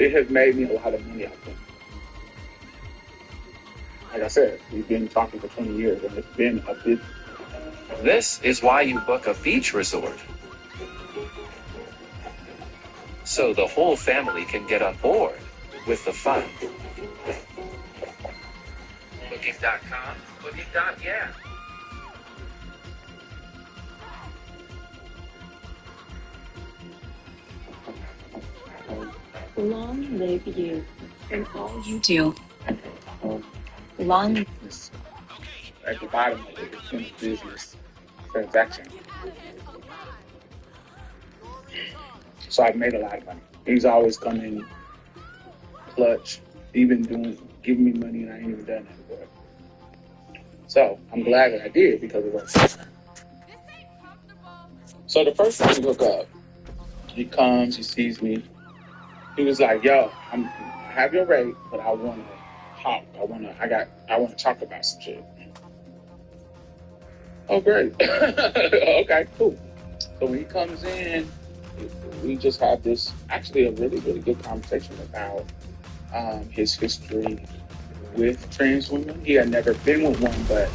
it has made me a lot of money out there. Like I said, we've been talking for 20 years, and it's been a big. This is why you book a beach resort. So the whole family can get on board with the fun. Booking.com, booking.yeah. Long live you and all you do. Long. At the bottom of it, it's been a business transaction. So I've made a lot of money. He's always come in clutch, even giving me money, and I ain't even done that before. So I'm glad that I did because it worked. So the first time we hook up, he comes, he sees me. He was like, "Yo, I have your rate, but I want to talk. I want to talk about some shit." Oh, great. Okay, cool. So when he comes in, we just have this, actually a really, really good conversation about his history with trans women. He had never been with one, but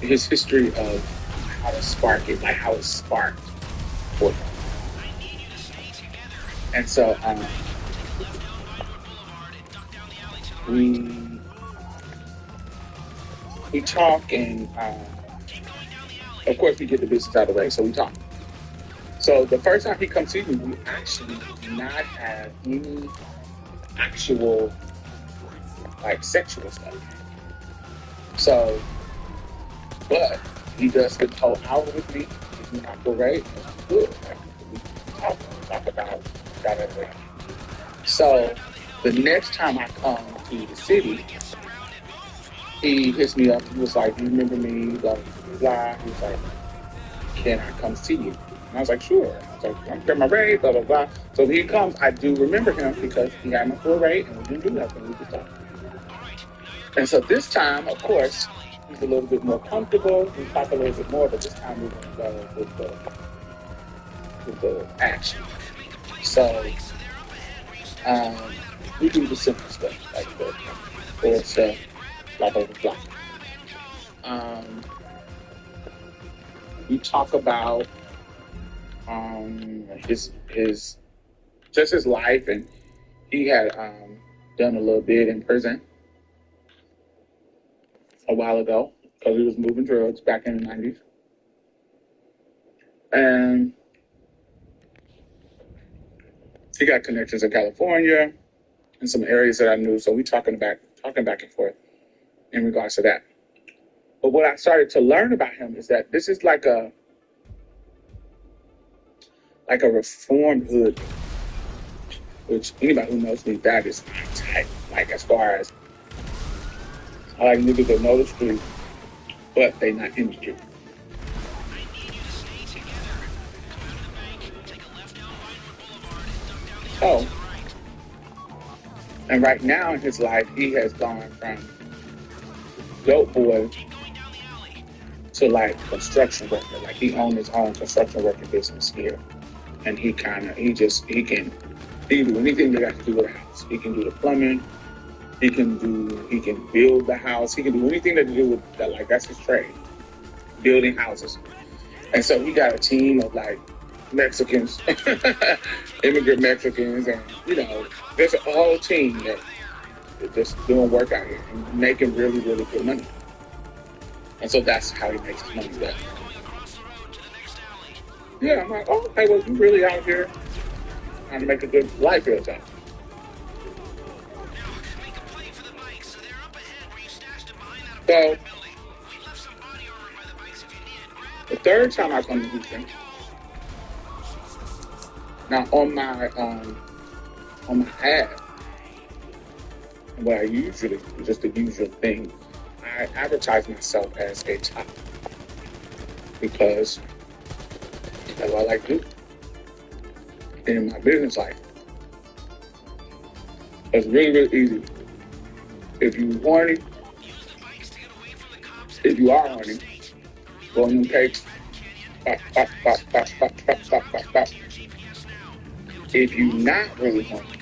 his history of how to spark it, like how it sparked for him. And so we talk, and of course we get the business out of the way, so we talk. So the first time he comes to me, we actually do not have any actual like sexual stuff. So, but he does spend the whole hour with me. He's not great. Good. We talk about that. So the next time I come to the city, he hits me up. He was like, "Do you remember me?" Blah, blah, blah. He was like, "Can I come see you?" And I was like, "Sure." I was like, "I'm paying my rate, blah, blah, blah." So when he comes, I do remember him because he had my full rate and we didn't do nothing. We just talked. And so this time, of course, he's a little bit more comfortable. We talk a little bit more, but this time we're going to go with the action. So we do the simple stuff, like the or stuff, blah, blah, blah, blah. We talk about his life, and he had done a little bit in prison a while ago because he was moving drugs back in the 90s. And he got connections in California and some areas that I knew, so we talking back and forth in regards to that. But what I started to learn about him is that this is like a reformed hood, which anybody who knows me, that is my type. Like, as far as I like niggas that know the street, but they not in the street. So, and right now in his life, he has gone from dope boy to like construction worker. Like, he owns his own construction working business here. And he can do anything that got to do with a house. He can do the plumbing. He can build the house. He can do anything that to do with that. Like, that's his trade, building houses. And so he got a team of like Mexicans, immigrant Mexicans, and there's a whole team that just doing work out here and making really, really good money. And so that's how he makes his money back. Yeah, I'm like, oh, okay, well, you really out here trying to make a good life here, John. So, the third time I come to Houston, now on my ad, what I usually do, just the usual thing, I advertise myself as a top because that's what I like to do in my business life. It's really, really easy. If you horny, if you are horny, go on them cakes, pop, pop, pop, pop, pop, pop, pop, pop, pop. If you're not really horny,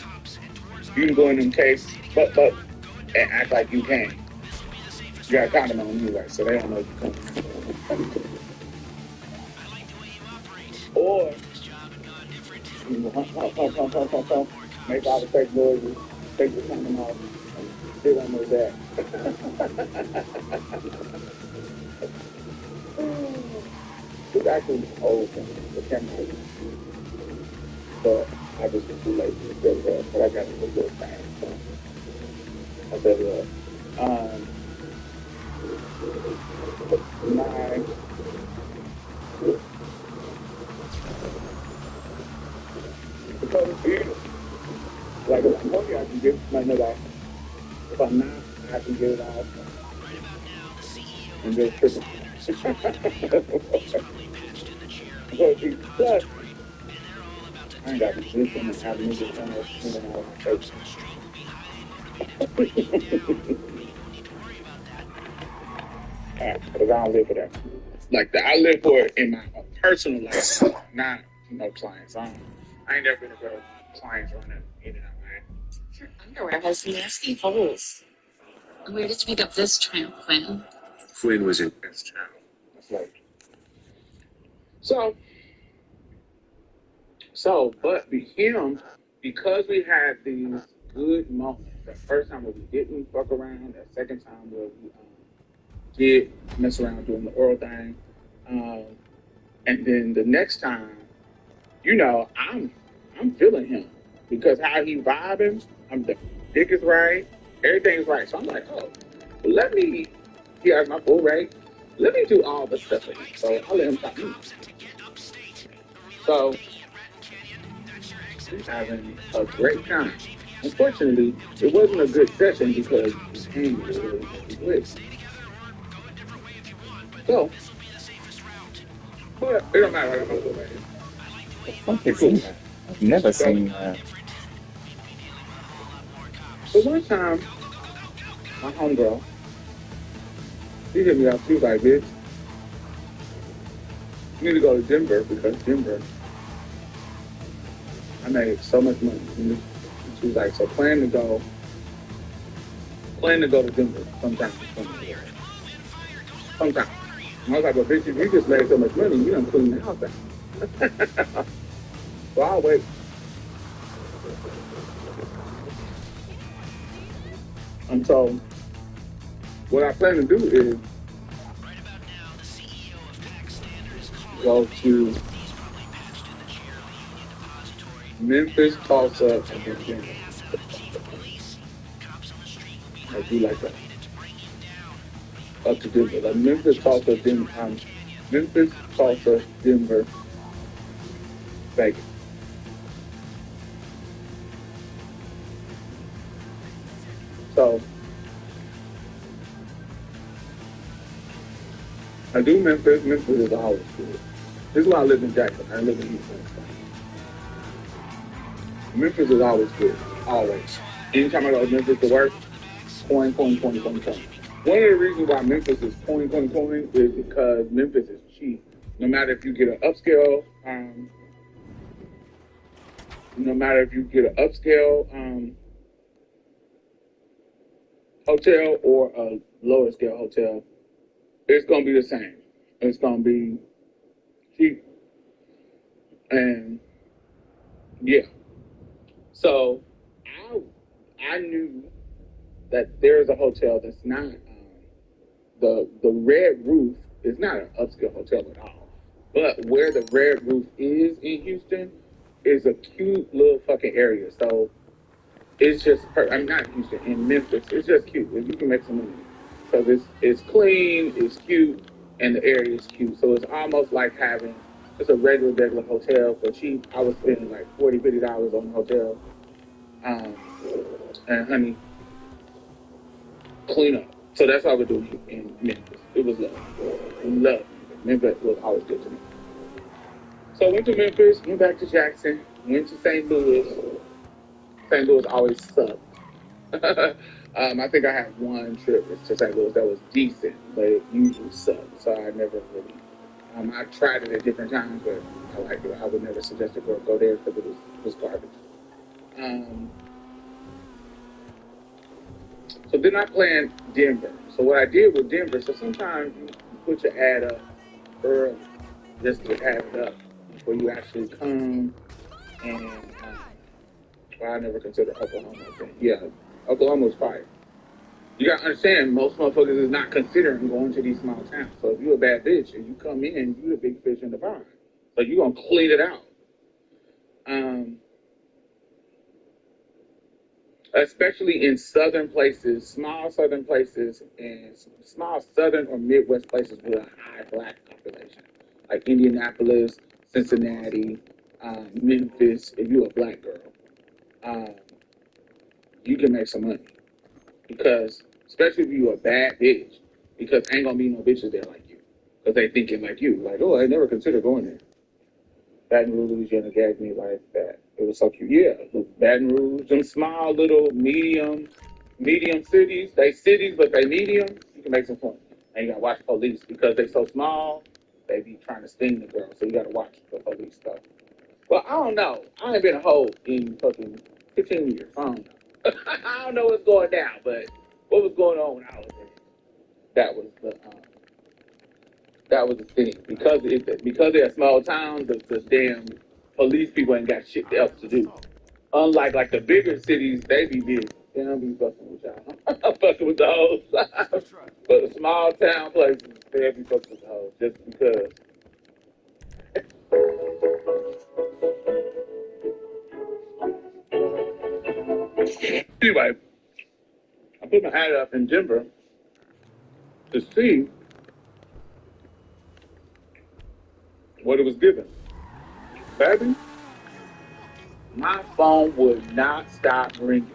You can go in them caves, but and act like you can. You got a condom on anyway, so they don't know you coming. Or you hump, make all the fake noises, take the condom off, and sit on their back. It's actually old thing, the camera, but I just was too lazy to set it up, but I got it a little fast, so I set it up. My because like if I'm hungry, I can get my nut off. If I'm not, I can get it off and just trick it. Plus, I ain't got to listen and have music on it, you know, because I don't live for that. Like that, I live for it in my personal life, not clients. I ain't never been a girl clients running in and out, man. Your underwear has nasty holes. Where did you pick up this tramp, Quinn? Quinn was in That's child. That's like but with him, because we had these good moments. The first time where we didn't fuck around, the second time where we did mess around doing the oral thing, um, and then the next time, I'm feeling him because how he vibing, the dick is right, everything's right. So I'm like, oh, well, let me. He has my full rate. Let me do all the stuff for him. So I let him talk to me. So we're having a great time. Unfortunately, it wasn't a good session because the pain was really quick. So, but it don't matter. I got my full rate. Fuck is that? I've never seen that. So one time, my homegirl, she hit me up. She was like, bitch, you need to go to Denver because Denver, I made so much money. And she was like, so plan to go to Denver sometime. Sometime. And I was like, well, bitch, if you just made so much money, you done clean the house out. So I'll wait. And so what I plan to do is go to Memphis, Tulsa, and then Denver. I do like that. Up to Denver. Like Memphis, Tulsa, Denver. Memphis, Tulsa, Denver, Vegas. So I do Memphis. Memphis is always good. This is why I live in Jackson. I live in Houston. Memphis is always good. Always. Anytime I go to Memphis to work, coin. One of the reasons why Memphis is coin is because Memphis is cheap. No matter if you get an upscale, hotel or a lower scale hotel, it's gonna be the same. It's gonna be cheap, and yeah. So I knew that there's a hotel that's not the Red Roof is not an upscale hotel at all. But where the Red Roof is in Houston is a cute little fucking area. So it's just I'm not in Houston, in Memphis. It's just cute. You can make some money because it's clean, it's cute, and the area is cute. So it's almost like having just a regular hotel for cheap. I was spending like $40, $50 on the hotel. And honey, clean up. So that's what I would do in Memphis. It was love. Memphis was always good to me. So I went to Memphis, went back to Jackson, went to St. Louis. St. Louis always sucked. I think I had one trip to St. Louis that was decent, but it usually sucked. So I never really. I tried it at different times, but I liked it. I would never suggest a girl go there because it was garbage. So then I planned Denver. So what I did with Denver, so sometimes you put your ad up early just to have it up before you actually come. And well, I never considered Oklahoma. Yeah, Oklahoma was fire. You gotta understand, most motherfuckers is not considering going to these small towns. So if you're a bad bitch and you come in, you the big fish in the pond. So you're gonna clean it out. Especially in southern places, small southern places, and small southern or Midwest places with a high black population, like Indianapolis, Cincinnati, Memphis. If you're a black girl, um, you can make some money because, especially if you're a bad bitch, because ain't gonna be no bitches there like you, because they thinking like you, like, oh, I never considered going there. Baton Rouge, Louisiana gagged me like that. It was so cute. Yeah, Baton Rouge, them small little medium cities. They cities, but they medium. You can make some fun. And you gotta watch police because they so small. They be trying to sting the girl, so you gotta watch the police stuff. Well, I don't know. I ain't been a hoe in fucking 15 years. I don't know. I don't know what's going down, but what was going on when I was there? That was the that was the thing. Because they're a small town, the damn police people ain't got shit else to do. Unlike like the bigger cities, they be busy. They don't be fucking with y'all. I'm fucking with the hoes. But the small town places, they be fucking with the hoes just because. Anyway, I put my ad up in Denver to see what it was given. Baby, my phone would not stop ringing.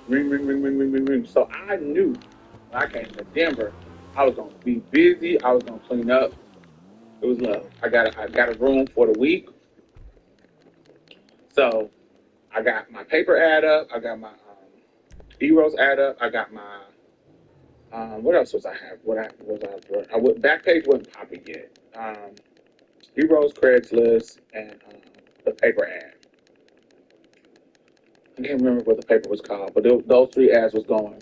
Ring, ring, ring, ring, ring, ring, ring. So I knew when I came to Denver, I was gonna be busy. I was gonna clean up. It was love. I got a room for the week. So I got my paper ad up. I got my Eros ad up. I got my what else was I have? I would Backpage wasn't popping yet. Eros, Craigslist, and the paper ad. I can't remember what the paper was called, but those three ads was going.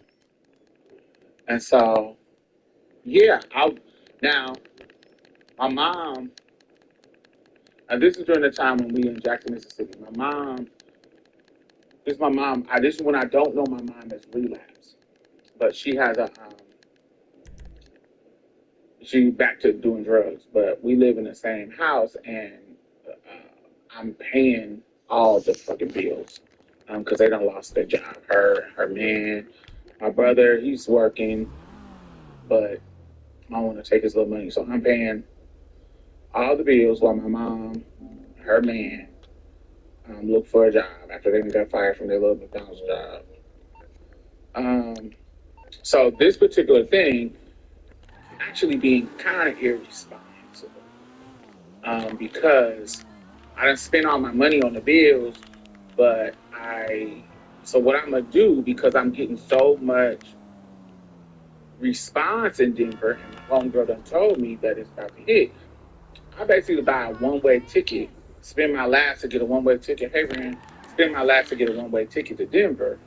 And so yeah, I now my mom. And this is during the time when we in Jackson, Mississippi. This is my mom. This is when I don't know my mom has relapsed, but she has she back to doing drugs. But we live in the same house, and I'm paying all the fucking bills because they done lost their job. Her man, my brother, he's working, but I want to take his little money, so I'm paying all the bills while my mom, her man, look for a job after they got fired from their little McDonald's job. Um, so this particular thing actually being kind of irresponsible because I done spent all my money on the bills, but so what I'm gonna do because I'm getting so much response in Denver, and my homegirl done told me that it's about to hit. I basically buy a one-way ticket, spend my last to get a one-way ticket. Hey, Ren, spend my last to get a one-way ticket to Denver,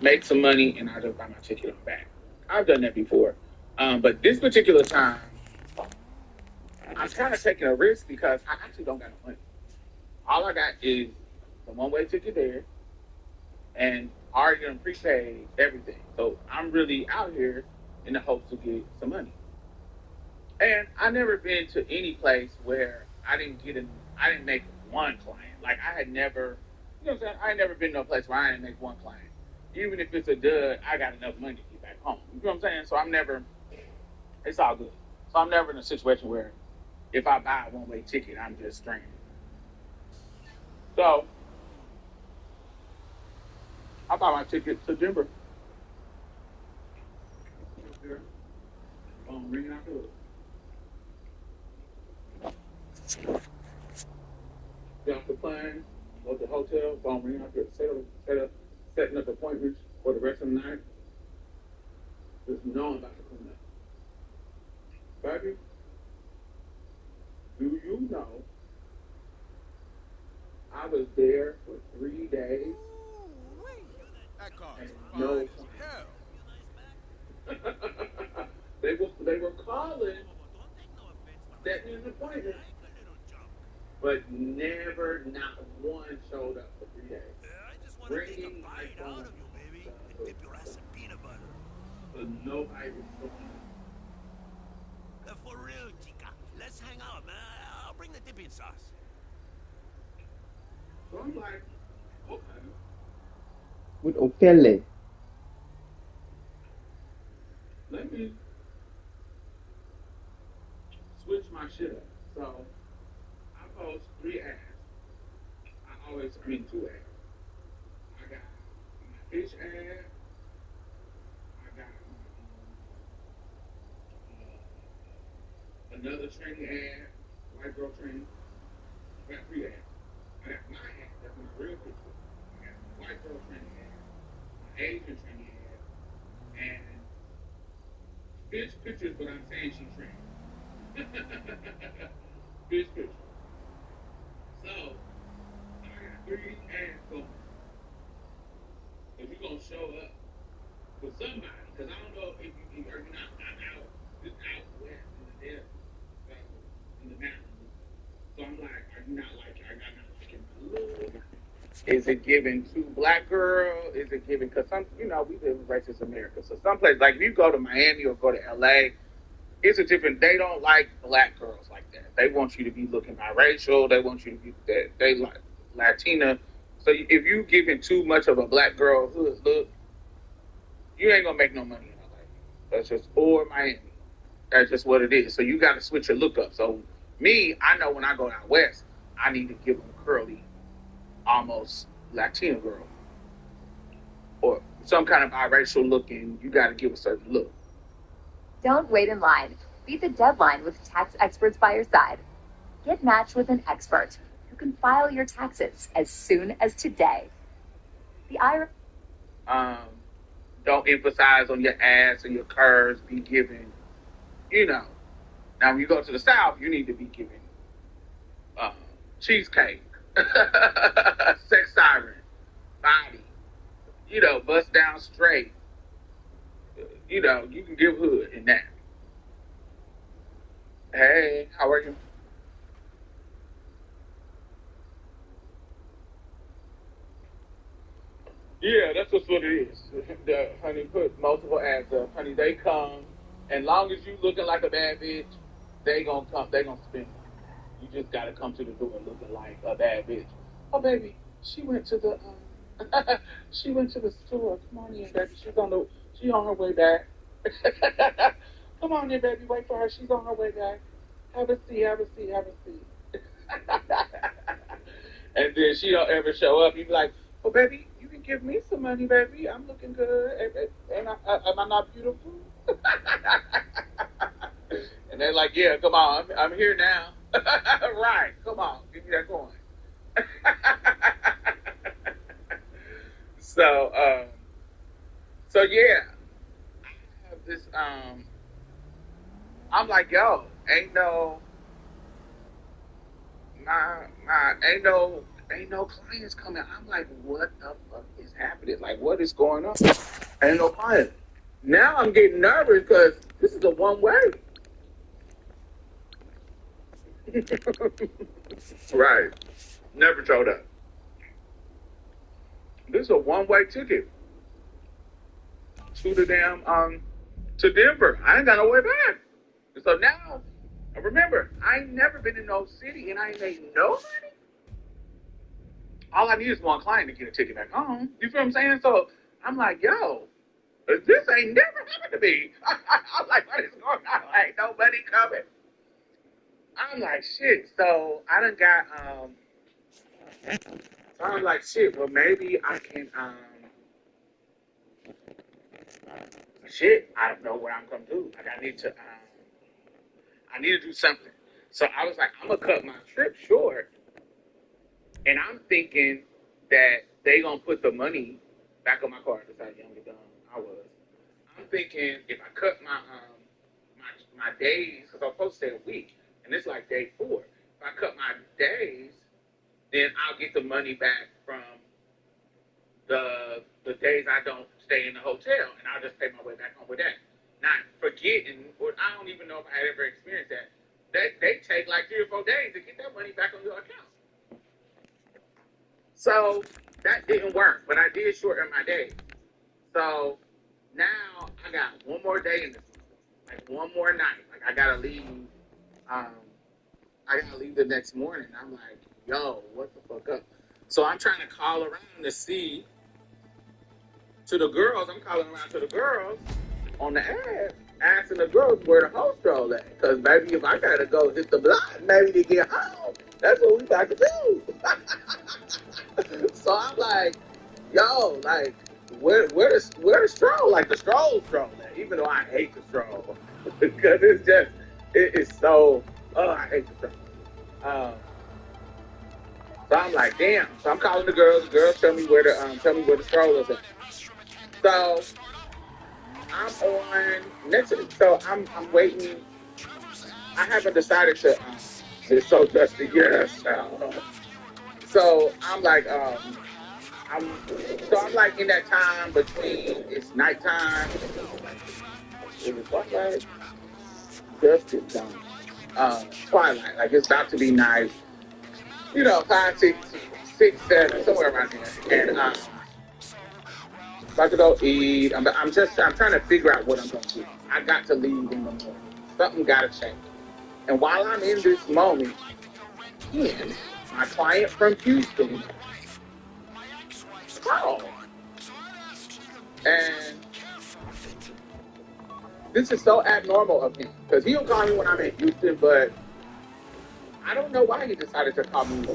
make some money, and I just buy my ticket on back. I've done that before, but this particular time, I'm kind of taking a risk because I actually don't got no money. All I got is the one-way ticket there, and already done prepaid everything. So I'm really out here in the hopes to get some money. And I never been to any place where I didn't make one client. Like I had never, you know what I'm saying? I had never been to a place where I didn't make one client. Even if it's a dud, I got enough money to get back home. You know what I'm saying? So it's all good. So I'm never in a situation where if I buy a one-way ticket, I'm just stranded. So I bought my ticket to Denver. Ringing out the door. Get off the plane, go to the hotel, phone ringing out there, setting up appointments for the rest of the night. Just know I'm about to come back. Baby, do you know I was there for 3 days and no client? They were calling that an appointment, but never, not one showed up for 3 days. Ringing my phone, but nobody was showing up. For real, chica. Let's hang out, man. I'll bring the dipping sauce. So I'm like, okay. พูดโอเคเลย Let me switch my shit up. So I post 3 ads. I mean 2 ads. I got my fish ad. I got another training ad, white girl training. I got 3 ads. I got my ad, that's my real picture. I got my white girl training ad, my Asian training ad, and bitch pictures, but I'm saying she trained. Bitch pictures. So, I got 3 ads going. If you're going to show up for somebody, because I don't know if you are not out, just out west in the desert, so, in the mountains. So I'm like, are you not like, are y'all not liking my look? Is it giving to black girl? Is it giving, because some, we live in racist America. So some places, like if you go to Miami or go to LA, it's a different, they don't like black girls like that. They want you to be looking biracial. They want you to be, they like Latina. So if you giving too much of a black girl look, you ain't gonna make no money in LA. That's just, or Miami. That's just what it is. So you got to switch your look up. So me, I know when I go out west, I need to give them curly, almost Latina girl, or some kind of biracial looking. You got to give a certain look. Don't wait in line. Beat the deadline with tax experts by your side. Get matched with an expert who can file your taxes as soon as today. The IRS. Don't emphasize on your ass and your curves. Be giving, Now when you go to the South, you need to be giving cheesecake, sex siren, body, bust down straight. You can give hood in that. Hey, how are you? Yeah, that's just what it is. Honey, put multiple ads up. Honey, they come. And long as you looking like a bad bitch, they gonna come. They gonna spend money. You just gotta come to the door looking like a bad bitch. Oh, baby, she went to the she went to the store. Come on in, baby. She on her way back. Come on in, baby. Wait for her. She's on her way back. Have a seat. Have a seat. Have a seat. And then she don't ever show up. You be like, "Oh, baby, you can give me some money, baby. I'm looking good. And am I not beautiful?" And they're like, "Yeah, come on. I'm here now." Right. Come on. Give me that coin. So, yeah. I have this, I'm like, yo, ain't no clients coming. I'm like, what the fuck is happening? Like, what is going on? Ain't no clients. Now I'm getting nervous because this is a one way. Right. Never showed up. This is a one way ticket to the damn to Denver. I ain't got no way back. So now, remember, I ain't never been in no city and I ain't made no money. All I need is one client to get a ticket back home. You feel what I'm saying? So I'm like, yo, this ain't never happened to me. I'm like, what is going on? Ain't nobody coming. I'm like, shit. So I done got I'm like, shit. Well, maybe I can shit. I don't know what I'm gonna do. Like I need to do something. So I was like, I'm gonna cut my trip short, and I'm thinking that they gonna put the money back on my card. That's how young and dumb I was. I'm thinking if I cut my days, because I'm supposed to stay a week, and it's like day 4. If I cut my days, then I'll get the money back from the days I don't stay in the hotel, and I'll just pay my way back home with that. not forgetting, or I don't even know if I had ever experienced that. They take like 3 or 4 days to get that money back on your account. So that didn't work, but I did shorten my day. So now I got one more day in this, like one more night. Like I gotta leave. I gotta leave the next morning. I'm like, yo, what the fuck up? So I'm trying to call around to see to the girls. I'm calling around to the girls on the ad, asking the girls where the host girl at. Because maybe if I gotta go hit the block, maybe to get home, that's what we got to do. So I'm like, yo, like, where the stroll? Like the stroll at, even though I hate the stroll. Because it's just, it's so, I hate the stroll. So I'm like, damn. So I'm calling the girls. The girls tell me where the stroll is at. So I'm on next. So I'm waiting. I haven't decided to. It's so dusty. Yes. So I'm like, I'm like in that time between it's nighttime. It was what, like dusk is done. Twilight. Like it's about to be night. You know, 5, 6, 7, somewhere around there. And about to go eat. I'm trying to figure out what I'm going to do. I got to leave in the morning. Something got to change. And while I'm in this moment, again, my client from Houston called. And this is so abnormal of him. Because he'll call me when I'm in Houston, but I don't know why he decided to call me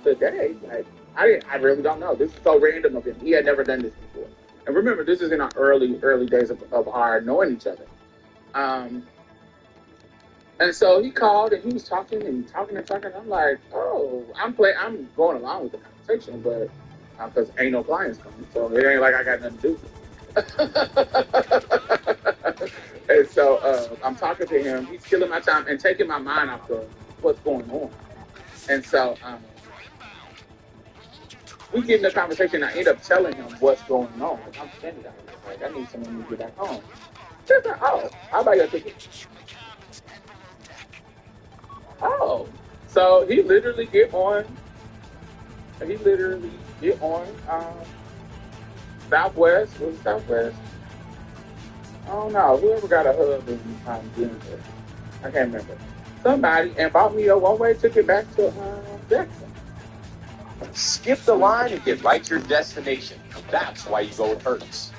today. Like, I really don't know. This is so random of him. He had never done this before. And remember, this is in our early days of our knowing each other. And so he called and he was talking. I'm like, oh, I'm going along with the conversation, but because ain't no clients coming, so it ain't like I got nothing to do. And so I'm talking to him. He's killing my time and taking my mind off of what's going on. And so we get in the conversation. I end up telling him what's going on. Like, I'm standing out here. Like, I need someone to get back home. He's like, oh, how about your ticket? Oh. So he literally get on Southwest. Was it Southwest? I don't know. Whoever got a hub in Denver. I can't remember. Somebody and bought me a one-way ticket back to Jackson. Skip the line and get right to your destination. That's why you go with Hertz.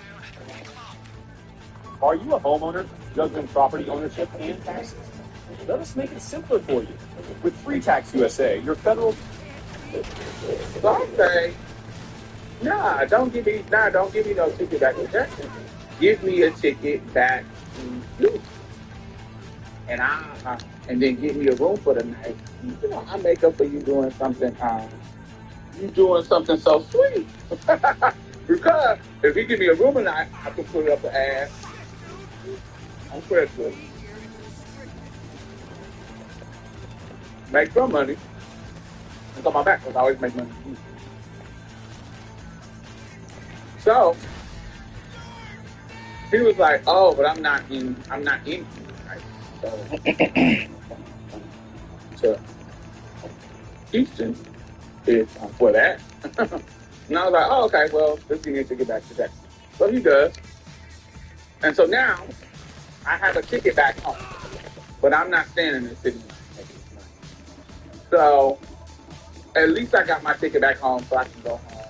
Are you a homeowner juggling property ownership and taxes? Let us make it simpler for you. With Free Tax USA, your federal... So I say, don't give me no ticket back to Jackson. Give me a ticket back to Houston. And then give me a room for the night. You know, I make up for you doing something so sweet. Because if you give me a room tonight, I can put it up the ass. I'm Craigslist. Make some money. It's on my back because I always make money. So he was like, "Oh, but I'm not in right? So to Houston is for that." And I was like, "Oh, okay. Well, let's need to get back to Texas." So he does, and so now I have a ticket back home, but I'm not staying in the city. So at least I got my ticket back home so I can go home.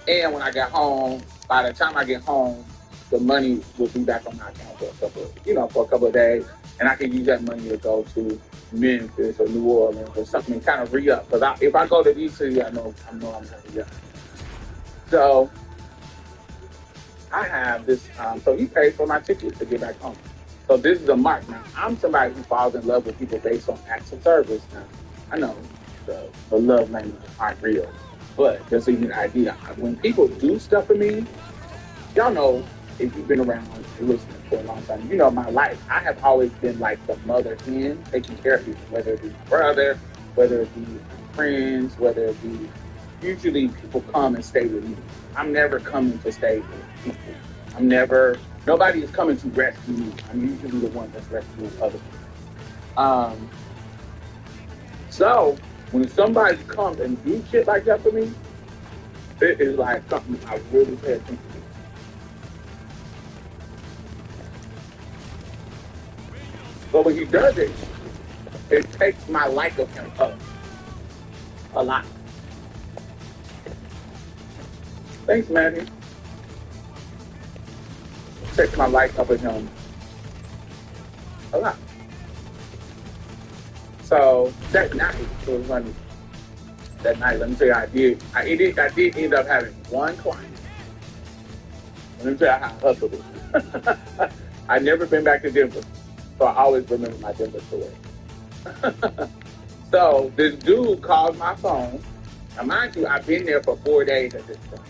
And when I get home, by the time I get home, the money will be back on my account for a couple of days. And I can use that money to go to Memphis or New Orleans or something, kind of re-up. Because if I go to these cities, I know I'm going to re-up. So I have this, so he paid for my ticket to get back home. So this is a mark. Now, I'm somebody who falls in love with people based on acts of service. Now, I know the love languages aren't real, but just so you get an idea, when people do stuff for me, y'all know, if you've been around and listening for a long time, you know my life. I have always been like the mother hen, taking care of people, whether it be my brother, whether it be friends, whether it be, usually people come and stay with me. I'm never coming to stay with people. I'm never Nobody is coming to rescue me. I'm usually the one that's rescuing other people. So when somebody comes and do shit like that for me, it is like something I really pay attention to. But when he does it, it takes my like of him up a lot. Thanks, Manny. It takes my like up of him a lot. So that night, it was funny. That night, let me tell you, I did end up having one client. Let me tell you how I hustled it. I've never been back to Denver, so I always remember my Denver story. So this dude called my phone. Now, mind you, I've been there for 4 days at this point,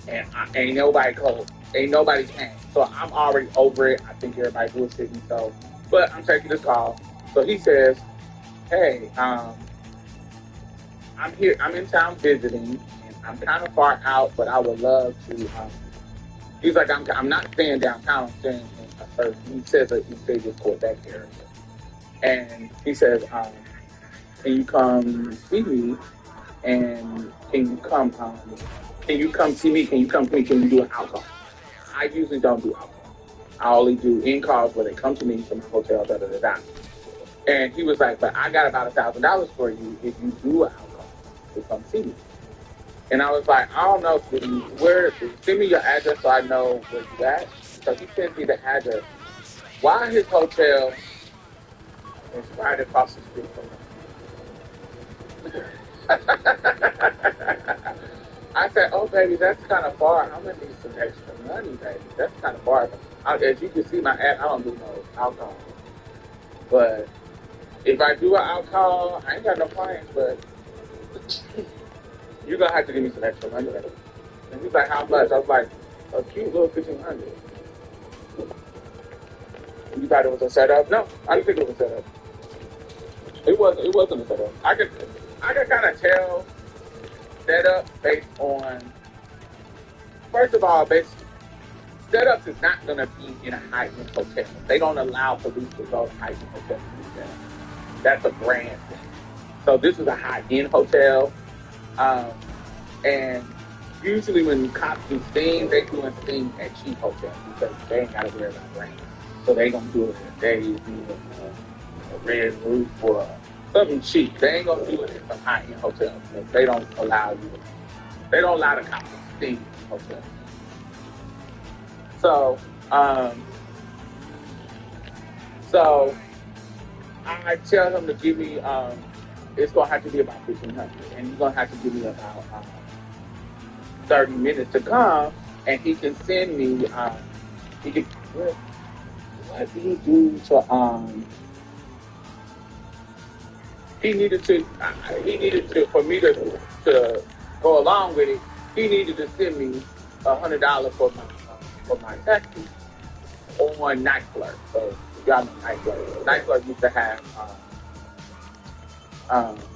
and ain't nobody called, ain't nobody came. So I'm already over it. I think everybody bullshitting. So, but I'm taking this call. So he says, "Hey, I'm here. I'm in town visiting, and I'm kind of far out, but I would love to." He's like, "I'm not staying downtown. I'm staying in a certain." He says that he stays in Quebec area, and he says, "Can you come see me? And can you come see me? Can you come see me? Can you do an alcohol?" I usually don't do alcohol. I only do in-calls where they come to me from my hotel, da-da-da-da. And he was like, "But I got about $1,000 for you if you do an alcohol to come see me." And I was like, "I don't know, sweetie. Send me your address so I know where you at." So he sent me the address. Why his hotel is right across the street from me. I said, "Oh, baby, that's kind of far. I'm going to need some extra money, baby. That's kind of far." As you can see my ad, I don't do no alcohol. But if I do an alcohol, I ain't got no clients, but you're going to have to give me some extra money, baby. And he's like, "How much?" I was like, "A cute little $1,500. You thought it was a setup? No, I didn't think it was a setup. It wasn't a setup. I could kind of tell setup based on, first of all, setups is not going to be in a high-end hotel. They don't allow police to go to high-end hotels. That's a brand thing. So this is a high-end hotel, and usually when cops do things, they do things at cheap hotels because they ain't got to worry about brand. So they gonna do it at Days, a Red Roof or something cheap. They ain't gonna do it at some high-end hotels because they don't allow the cops to sting in hotels. So I tell him to give me, it's gonna have to be about $1,500, and he's gonna have to give me about 30 minutes to come, and he can send me, what did he do to, he needed to, for me to go along with it, he needed to send me $100 for my taxi on Night Flirt. So if y'all know Night Flirt. Night Flirt used to have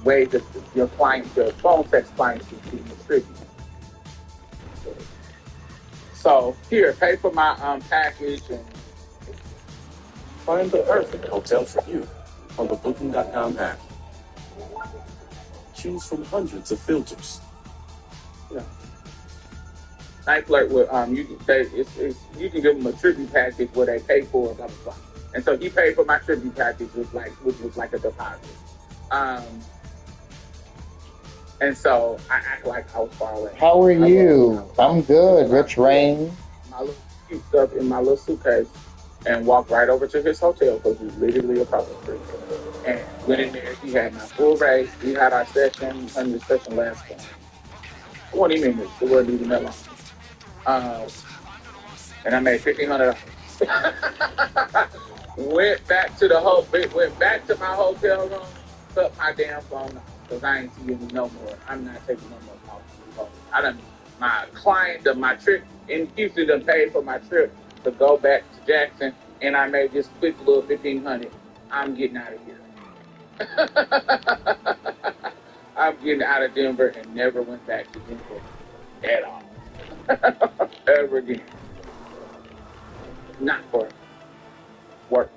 ways that your phone sex clients can distribute. So here, pay for my package and Find the perfect hotel for you on the Booking.com app. Choose from hundreds of filters. Yeah. Night Flirt with you can give them a tribute package where they pay for blah blah blah. And so he paid for my tribute package which was like a deposit. And so I act like I was far away. How are you? I'm good, Rich Rain. My little cute stuff in my little suitcase and walked right over to his hotel because it was literally across the street. And went in there. He had my full race. We had our session. The session last time. 20 minutes. It wasn't even that long. And I made $1,500. Went back to my hotel room. Cut my damn phone off because I ain't seeing no more. I'm not taking no more calls. My client of my trip in Houston done paid for my trip to go back to Jackson, and I made this quick little $1,500. I'm getting out of here. I'm getting out of Denver and never went back to Denver at all. Ever again. not for work.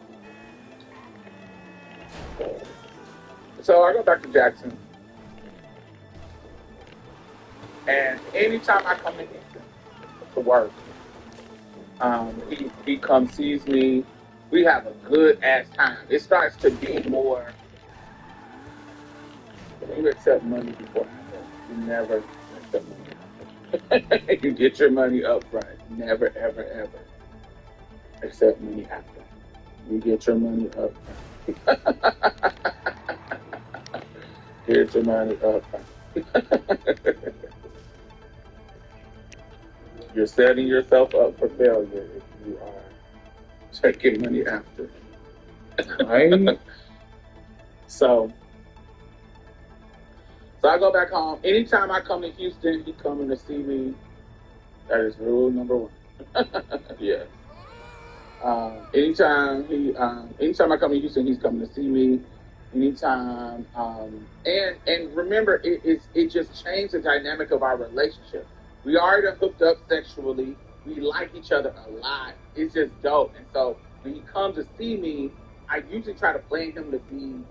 So I go back to Jackson, and anytime I come in to work, he comes, sees me. We have a good ass time. It starts to be more. You accept money before you never accept money. You get your money up front. Never, ever, ever accept money after. You get your money up front. Get your money up front. You're setting yourself up for failure if you are taking money after. Right? So I go back home. Anytime I come to Houston, he coming to see me. That is rule number one. Yeah. Anytime I come to Houston, he's coming to see me. Anytime, and remember, it just changed the dynamic of our relationship. We already hooked up sexually. We like each other a lot. It's just dope. And so when he comes to see me, I usually try to plan him to be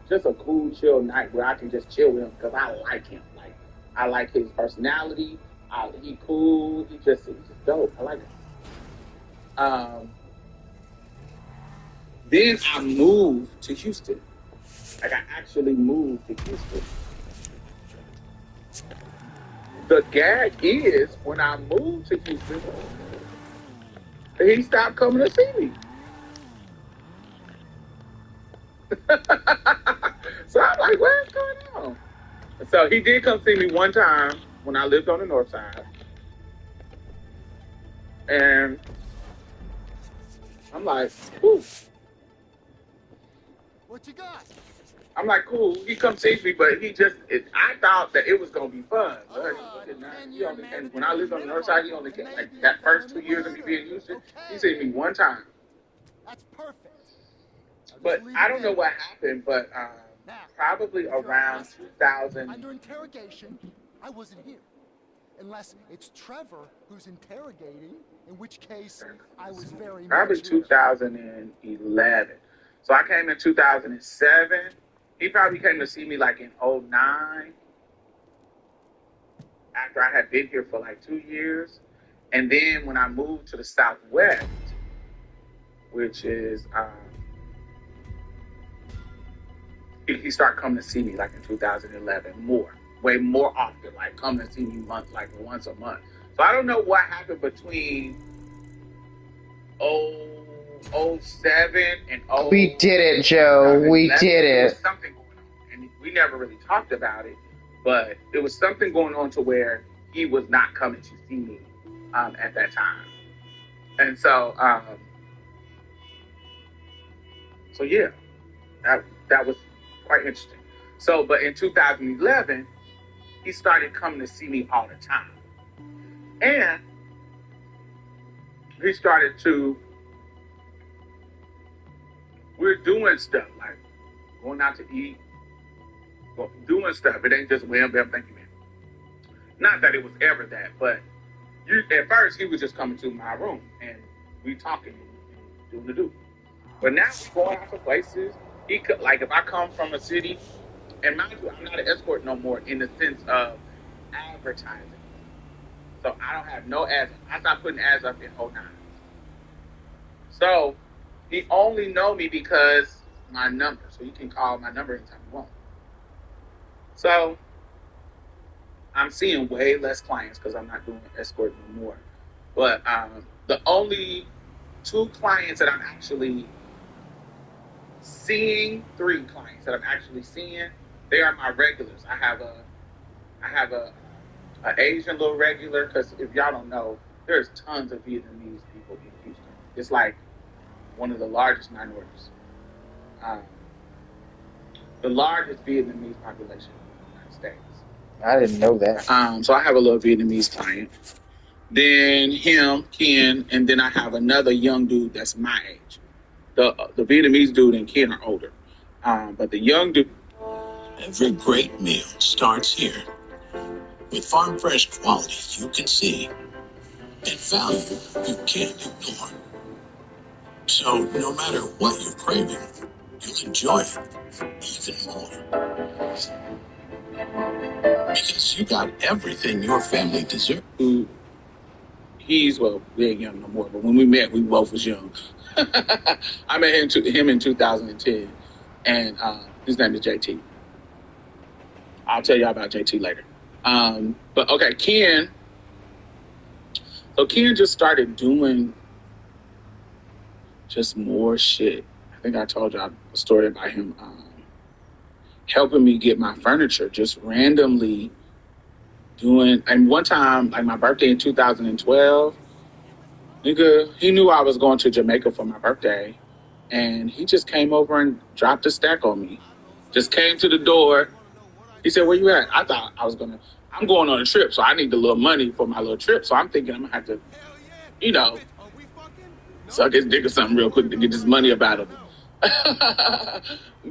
just a cool, chill night where I can just chill with him because I like him. Like, I like his personality. He cool. He's just dope. I like him. Then I moved to Houston. Like, I actually moved to Houston. The gag is, when I moved to Houston, he stopped coming to see me. So I'm like, what's going on? So he did come see me one time when I lived on the north side. And I'm like, whew. What you got? I'm like, cool. He come see me, but I thought that it was going to be fun. And when I lived on the north side, he only came, like, that first 2 years of me being in Houston, he seen me one time. That's perfect. But I don't know what happened, but probably around 2000. Under interrogation, I wasn't here. Unless it's Trevor who's interrogating, in which case I was very probably much 2011. So I came in 2007. He probably came to see me like in 2009. After I had been here for like 2 years. And then when I moved to the Southwest, which is, he started coming to see me like in 2011 way more often, like coming to see me once a month. So I don't know what happened between 07 and 0. We did it, Joe. We did There was it. something going on, and we never really talked about it, but there was something going on to where he was not coming to see me at that time. And so, yeah, that was quite interesting. So, but in 2011, he started coming to see me all the time. And he started to, we're doing stuff, like going out to eat, doing stuff. It ain't just wham, bam, thank you, man. Not that it was ever that, but at first he was just coming to my room and we talking and doing the do. But now we're going out to places. He could, like, if I come from a city, and mind you, I'm not an escort no more in the sense of advertising. So I don't have no ads. I stopped putting ads up in 2009. So he only know me because my number. So you can call my number anytime you want. So I'm seeing way less clients because I'm not doing escort no more. But the only 2 clients that I'm actually seeing, 3 clients that I'm actually seeing, they are my regulars. I have a Asian little regular, because if y'all don't know, there's tons of Vietnamese people in Houston. It's like one of the largest minorities. The largest Vietnamese population in the United States. I didn't know that. So I have a little Vietnamese client. Then him, Ken, and then I have another young dude that's my age. The Vietnamese dude and Ken are older. But the young dude... Every great meal starts here. With farm fresh quality you can see. and value you can't ignore. So no matter what you're craving, you'll enjoy it even more. Because you got everything your family deserves. He's, well, we ain't young no more, but when we met, we both was young. I met him in 2010, and his name is JT. I'll tell y'all about JT later. But okay, Ken. So Ken just started doing just more shit. I think I told y'all a story about him helping me get my furniture, just randomly doing. And one time, like my birthday in 2012, nigga, he knew I was going to Jamaica for my birthday, and he just came over and dropped a stack on me. Just came to the door. He said, "Where you at?" I thought I'm going on a trip, so I need a little money for my little trip. So I'm thinking I'm gonna have to, you know, suck his dick or something real quick to get this money about him.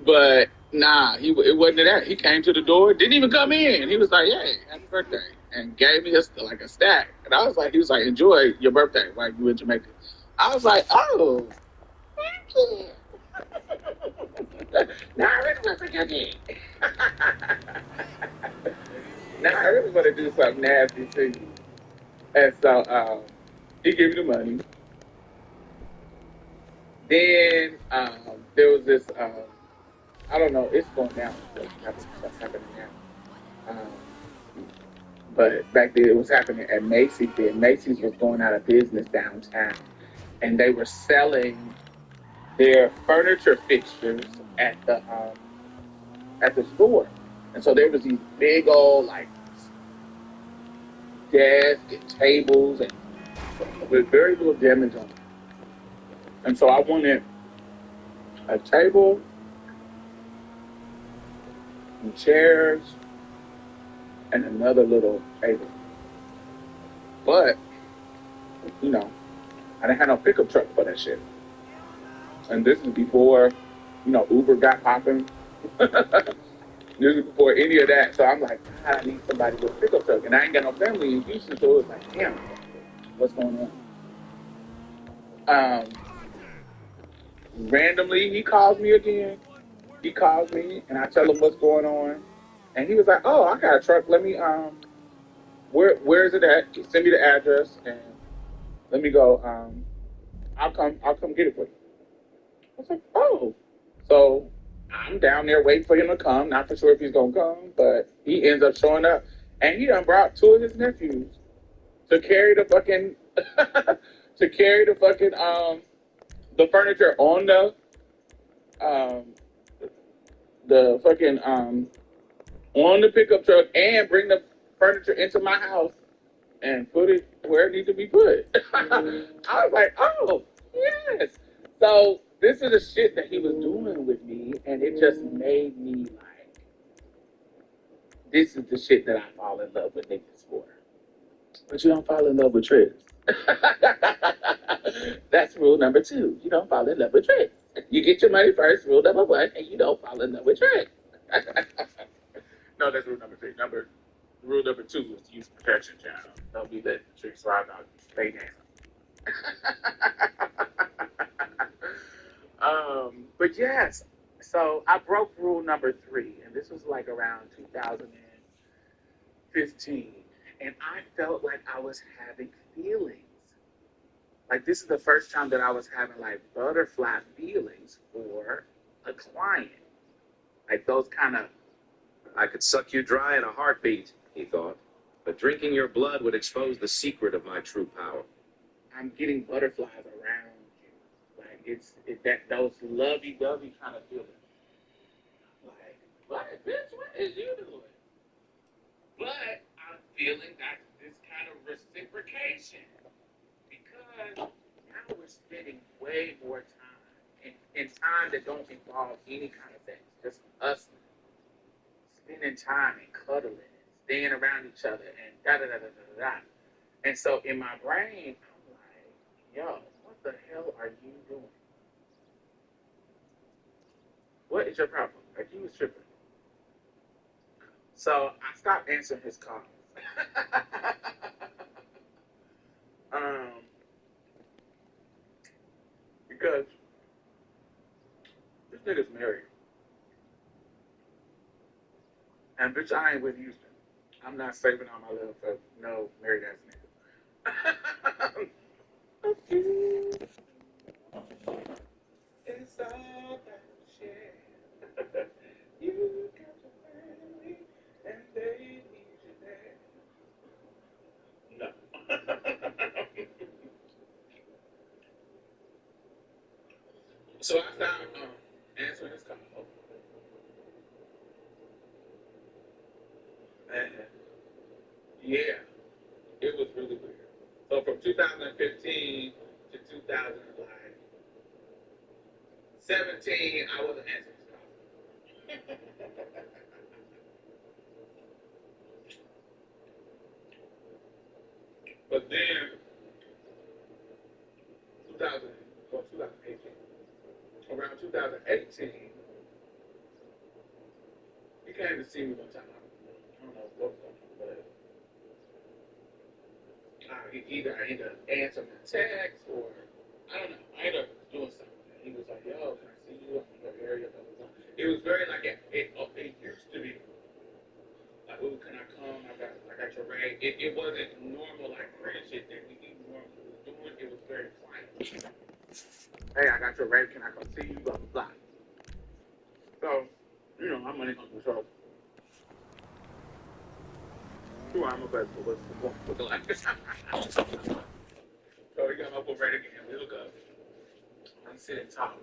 But nah, it wasn't that. He came to the door, didn't even come in. He was like, "Hey, happy birthday," and gave me a stack. And I was like, he was like, "Enjoy your birthday while you in Jamaica." I was like, "Oh, thank you." Now I really want to forget it. Now I really want to do something nasty to you. And so he gave me the money. Then there was this, I don't know, it's going down. What's happening now? But back then it was happening at Macy's. Then Macy's was going out of business downtown, and they were selling their furniture fixtures at the store. And so there was these big old like desks and tables and with very little damage on them. And so I wanted a table, some chairs, and another little table. But, you know, I didn't have no pickup truck for that shit. And this is before, Uber got popping. This is before any of that. So I'm like, God, I need somebody with a pickup truck. And I ain't got no family in Houston, so it was like, damn, what's going on? Randomly, he calls me again. He calls me, and I tell him what's going on. And he was like, oh, I got a truck. Let me, where is it at? Send me the address, and let me go. I'll come get it for you. I was like, oh. So I'm down there waiting for him to come. Not for sure if he's going to come, but he ends up showing up. And he done brought two of his nephews to carry the fucking, the furniture on the fucking, on the pickup truck and bring the furniture into my house and put it where it needs to be put. I was like, oh, yes. So this is the shit that he was doing with me, and it just made me like, this is the shit that I fall in love with niggas for. But you don't fall in love with tricks. That's rule number 2. You don't fall in love with tricks. You get your money first, rule number 1, and you don't fall in love with tricks. No, that's rule number 3. Rule number 2 is to use protection, child. Don't be letting tricks ride out. Stay down. But yes, so I broke rule number 3, and this was like around 2015, and I felt like I was having feelings. Like this is the first time that I was having like butterfly feelings for a client. Like those kind of. I could suck you dry in a heartbeat, he thought. But drinking your blood would expose the secret of my true power. I'm getting butterflies around you. Like it's those lovey-dovey kind of feelings. Like, what, bitch, what is you doing? But I'm feeling that this kind of reciprocation because now we're spending way more time in time that don't involve any kind of sex. Just us spending time and cuddling and staying around each other and da-da-da-da-da-da. And so in my brain, I'm like, yo, what the hell are you doing? What is your problem? Like, you was tripping. So I stopped answering his calls. nigga's married. And bitch, I ain't with Houston. I'm not saving all my love for no married ass nigga. It's all that shit. You got your family and they need you there. No. So I found answering this call. And yeah, it was really weird. So from 2015 to 2017, I wasn't answering this call. But then 2018, around 2018, he came to see me one time. I don't know what was going on, but he either answered my text or I don't know. I ended up doing something. He was like, "Yo, can I see you? I'm in your area." Blah, blah, blah. It was very like it used to be like, "Oh, can I come? I got your rag." It wasn't normal like friendship that we normally was doing. It was very quiet. Hey, I got your rag. Can I come see you? Blah blah blah. So, I'm money hungry. So, sure, I'm available. What's the point? Looking like this. So he got my book ready again. We look up. We sit and talk.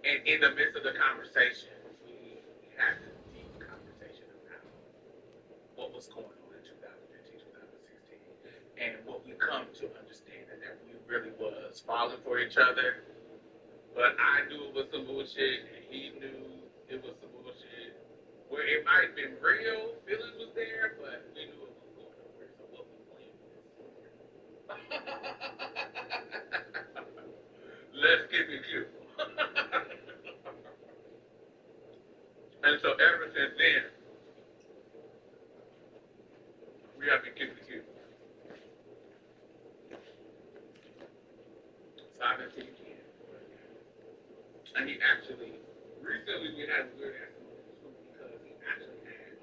And in the midst of the conversation, we had a deep conversation about what was going on in 2015, 2016, and what we come to understand that we really was falling for each other. But I knew it was some bullshit, and he knew it was some bullshit. Where it might have been real, feeling was there, but we knew it was going nowhere. So what we playing with? Let's get it cute. And so ever since then, we have been keeping it cute. So I've been thinking, and he actually, recently we had a weird accident because he actually had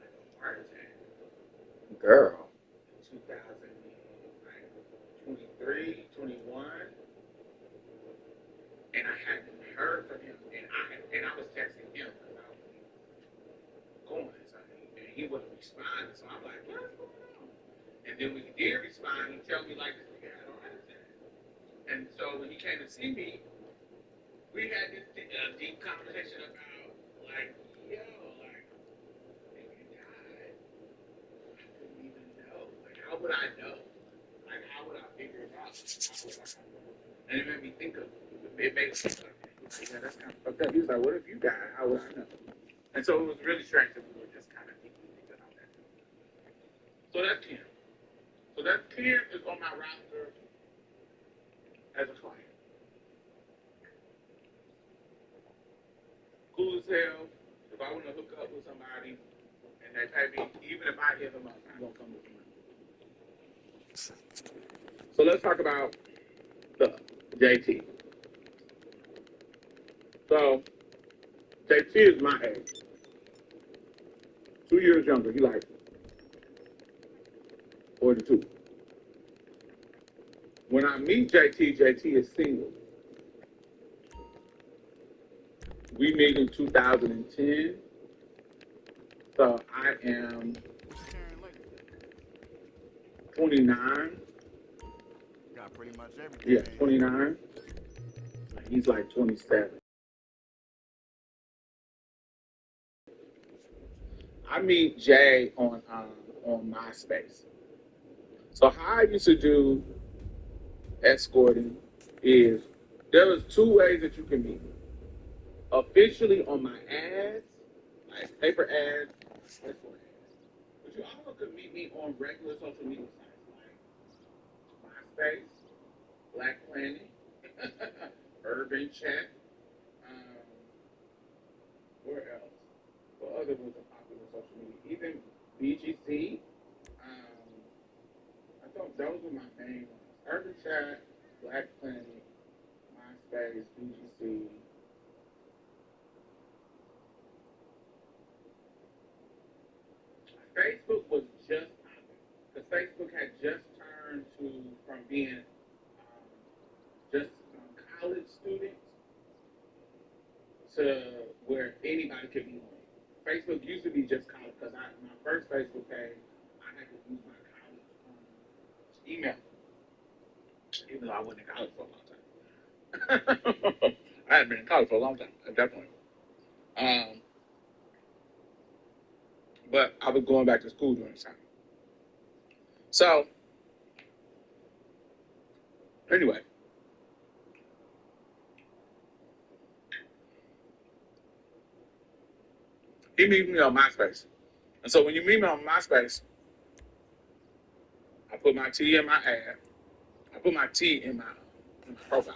like a heart attack. Girl. In 2023, 21, and I hadn't heard from him, and I was texting him because I was going, and he wasn't responding. So I'm like, what's going on? And then when he did respond, he told me like this nigga had a heart attack. And so when he came to see me, we had this deep conversation about like, yo, like if you died, I couldn't even know. Like, how would I know? Like, how would I figure it out? And it made me think of it. Made me think like that. He was like, yeah, that's kind of fucked up. He was like, what if you died? How would I know? And so it was really strange that we were just kind of deeply thinking about that. So that's Kim. So that Kim is on my roster as a client. Cool as hell. If I want to hook up with somebody and they pay me, even if I hit them up, I'm gonna come with them. So let's talk about the JT. So JT is my age, 2 years younger. He like 42. When I meet JT, JT is single. We meet in 2010. So I am 29. Got pretty much everything. Yeah, 29. He's like 27. I meet Jay on MySpace. So how I used to do escorting is there was two ways that you can meet me. Officially on my ads, like paper ads, escort ads. But you also could meet me on regular social media sites like MySpace, Black Planet, Urban Chat, um, where else? What other ones are popular social media? Even BGC. I thought those were my main ones. Urban Chat, Black Planet, MySpace, BGC. Facebook was just because Facebook had just turned from being just college students to where anybody could be on it. Facebook used to be just college because my first Facebook page, I had to use my college email, even though I wasn't in college for a long time. I had been in college for a long time at that point. But I was going back to school during this time. So, anyway. He meets me on MySpace. And so when you meet me on MySpace, I put my T in my ad. I put my T in my profile.